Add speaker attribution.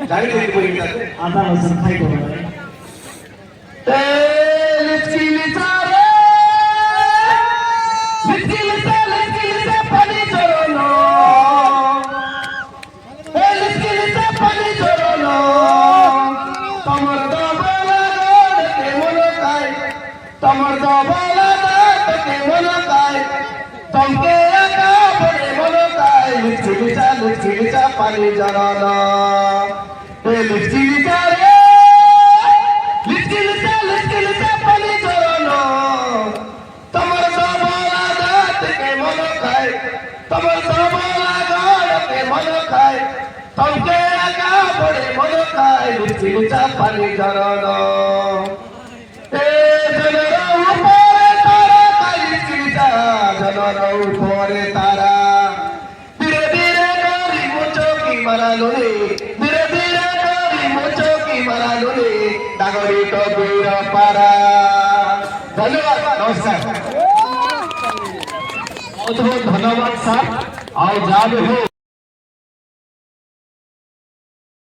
Speaker 1: জানি তৈরি করি যাতে
Speaker 2: আদা রসুন খাই করবে
Speaker 1: তোমার দবলা তোকে মনে পায় তোমাকে একা বলে মনে পায় লুচিলিচা পানি জড়ানো লুচিলিচা রে লুচিলিচা পানি জড়ানো তোমার দবলা তোকে মনে পায় তোমার দবলা তোকে মনে পায় তোমাকে একা বলে মনে পায় লুচিলিচা পানি জড়ানো উপরে তারা ধীরে ধীরে করি মুচকি মারালো রে ধীরে ধীরে করি মুচকি মারালো রে নাগরিক বীর পারা ধন্যবাদ নমস্কার
Speaker 2: बहुत बहुत धन्यवाद सर आओ जाब हो